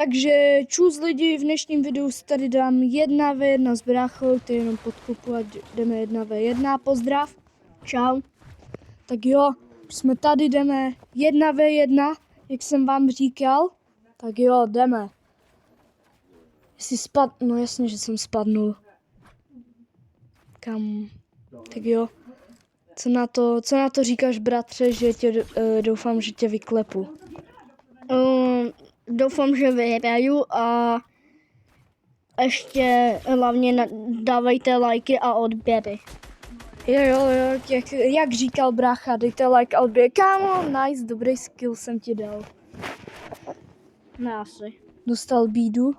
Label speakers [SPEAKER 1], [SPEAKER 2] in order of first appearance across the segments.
[SPEAKER 1] Takže čus lidi, v dnešním videu si tady dám 1v1 s bráchou, který jenom podkopu a jdeme 1v1, pozdrav, čau. Tak jo, jsme tady, jdeme 1v1, jak jsem vám říkal, tak jo, jdeme. Jestli no jasně, že jsem spadnul. Kam? Tak jo. Co na to říkáš, bratře, že doufám, že tě vyklepu.
[SPEAKER 2] Doufám, že vyhraju a ještě hlavně dávejte lajky a odběry.
[SPEAKER 1] Jo, jak říkal brácha, dejte like a odběr. Kámo, nice, dobrý skill jsem ti dal.
[SPEAKER 2] No asi.
[SPEAKER 1] Dostal bídu.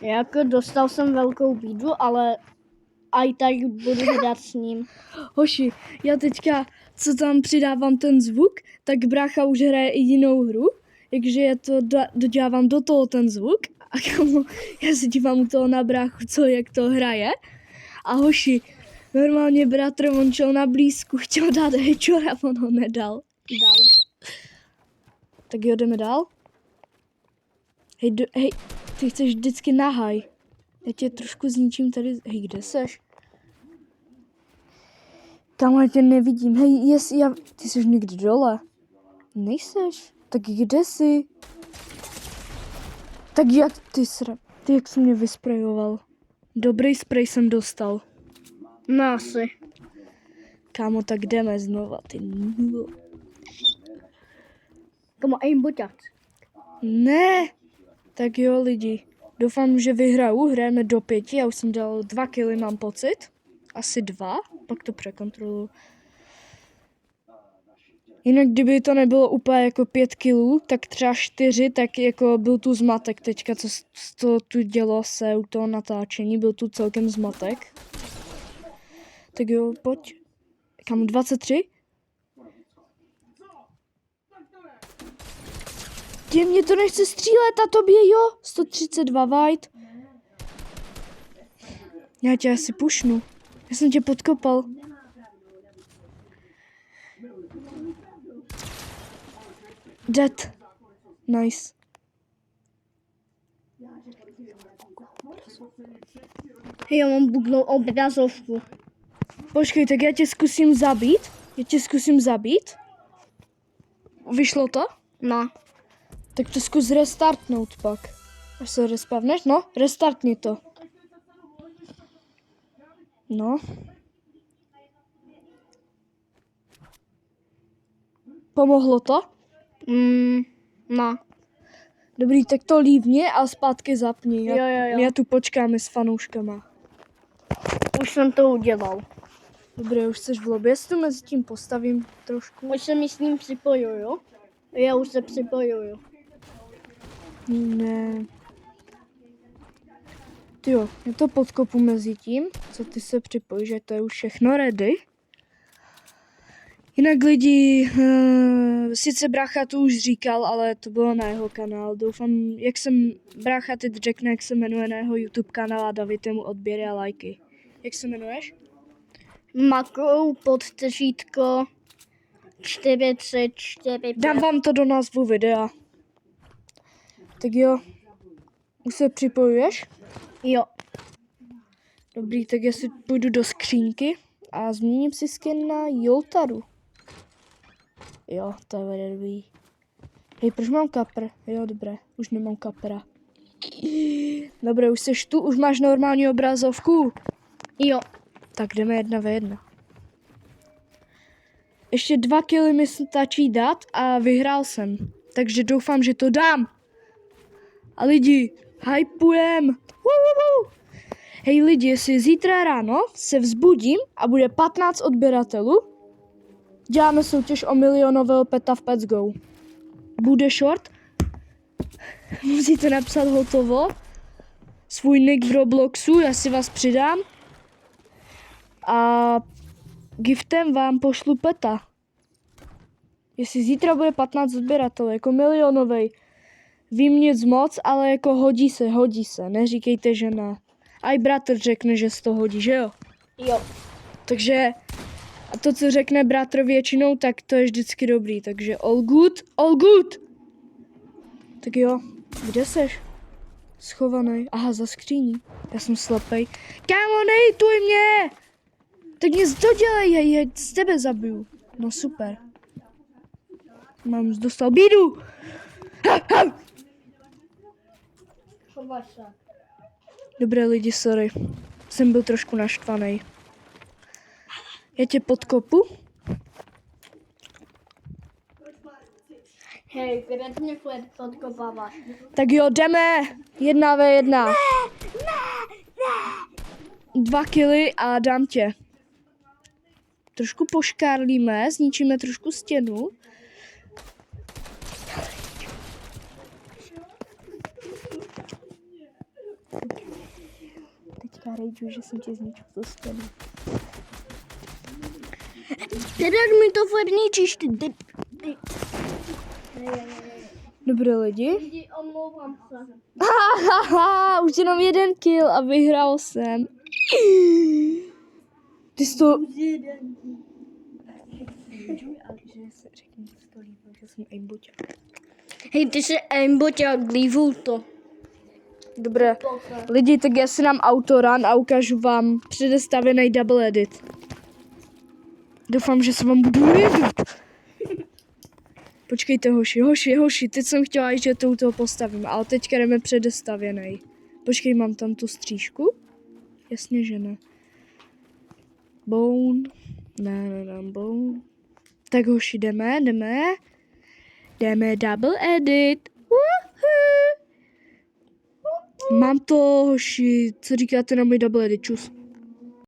[SPEAKER 2] Jako dostal jsem velkou bídu, ale aj tak budu hrát s ním.
[SPEAKER 1] Hoši, já teďka, co tam přidávám ten zvuk, tak brácha už hraje i jinou hru, takže já to dodělávám do toho ten zvuk a kámo, já se dívám u toho na bráchu, jak to hraje. A hoši, normálně bratr, on šel na blízku, chtěl dát headshot a on ho nedal.
[SPEAKER 2] Dal.
[SPEAKER 1] Tak jo, jdeme dál. Hej, ty chceš vždycky nahaj. Já tě trošku zničím tady. Hej, kde seš? Tam já tě nevidím. Hej, ty jsi někde dole. Nejseš. Tak kde jsi? Tak ty jak jsi mě vysprejoval. Dobrý spray jsem dostal.
[SPEAKER 2] No asi.
[SPEAKER 1] Kámo, tak jdeme znova, ty.
[SPEAKER 2] Kámo, aimboťat.
[SPEAKER 1] Ne. Tak jo, lidi. Doufám, že vyhraju. Hrajeme do 5. Já už jsem dal 2 killy, mám pocit. Asi 2. Pak to překontroluji. Jinak, kdyby to nebylo úplně jako 5 killů, tak třeba 4, tak jako byl tu zmatek teďka, co tu dělo se u toho natáčení. Byl tu celkem zmatek. Tak jo, pojď. Kam 23? Mě to nechce střílet a tobě jo. 132 white. Já tě asi pušnu. Já jsem tě podkopal. Dead. Nice.
[SPEAKER 2] Já mám bugnou obrazovku.
[SPEAKER 1] Počkej, tak já tě zkusím zabít. Vyšlo to?
[SPEAKER 2] No.
[SPEAKER 1] Tak to zkus restartnout pak. Až se respavneš, no, restartni to. No. Pomohlo to?
[SPEAKER 2] No.
[SPEAKER 1] Dobrý, tak to lívně a zpátky zapni.
[SPEAKER 2] Jo.
[SPEAKER 1] Já tu počkáme s fanouškama.
[SPEAKER 2] Už jsem to udělal.
[SPEAKER 1] Dobré, už jsi v lobě, tu mezi tím postavím trošku.
[SPEAKER 2] Už se mi s ním připojuju. Já už se připojuju.
[SPEAKER 1] Ne. Tyjo, já to podkopu mezi tím, co ty se připojíš, že to je už všechno ready. Jinak lidi, sice brácha to už říkal, ale to bylo na jeho kanál. Doufám, brácha teď řekne, jak se jmenuje na jeho YouTube kanál a dávajte mu odběry a lajky. Jak se jmenuješ?
[SPEAKER 2] Makou podtržítko 4345.
[SPEAKER 1] Dám vám to do názvu videa. Tak jo, už se připojuješ?
[SPEAKER 2] Jo.
[SPEAKER 1] Dobrý, tak já si půjdu do skřínky a změním si skin na Joltaru. Jo, to je dobrý. Hej, proč mám kapr? Jo, dobré, už nemám kapra. Dobré, už seš tu, už máš normální obrazovku.
[SPEAKER 2] Jo.
[SPEAKER 1] Tak jdeme 1v1. Ještě 2 killy mi stačí dát a vyhrál jsem. Takže doufám, že to dám. A lidi, hypujem. Hej lidi, jestli zítra ráno se vzbudím a bude 15 odběratelů, děláme soutěž o milionového peta v Pets Go. Bude short. Musíte napsat hotovo. Svůj nick v Robloxu, já si vás přidám. A giftem vám pošlu peta. Jestli zítra bude 15 odběratelů, jako milionovej. Vím nic moc, ale jako hodí se. Neříkejte, že ne. Aj bratr řekne, že se to hodí, že jo?
[SPEAKER 2] Jo.
[SPEAKER 1] Takže a to, co řekne bratr většinou, tak to je vždycky dobrý. Takže all good, all good. Tak jo, kde seš? Schovaný. Aha, za skříní. Já jsem slepej. Kámo, nejtuj mě! Tak nic dodělej, já z tebe zabiju. No super. Mám dostal bídu.
[SPEAKER 2] Chovaj se.
[SPEAKER 1] Dobré lidi, sorry. Jsem byl trošku naštvaný. Já tě podkopu?
[SPEAKER 2] Hej, kde mě podkopáváš?
[SPEAKER 1] Tak jo, jdeme. 1v1. Ne. 2 kily a dám tě. Trošku poškárlíme, zničíme trošku stěnu. Teďka rejdu, že jsem ti zničil tu stěnu.
[SPEAKER 2] Teda mi to furt ty.
[SPEAKER 1] Dobré lidi.
[SPEAKER 2] Lidi, omlouvám se.
[SPEAKER 1] Hahaha, už jenom 1 kill a vyhrál jsem. Ty jsi to...
[SPEAKER 2] Hej, ty jsi aimboťák, leave to.
[SPEAKER 1] Dobré. Lidi, tak já si dám autorun a ukážu vám předestavený double edit. Doufám, že se vám budu líbit. Počkejte, hoši, teď jsem chtěla, že to u toho postavím, ale teďka jdeme předestavěnej. Počkej, mám tam tu střížku? Jasně, že ne. Bone. Ne, bone. Tak hoši, jdeme. Jdeme double edit. Woohoo. Mám to, hoši, co říkáte na můj double edit, čus.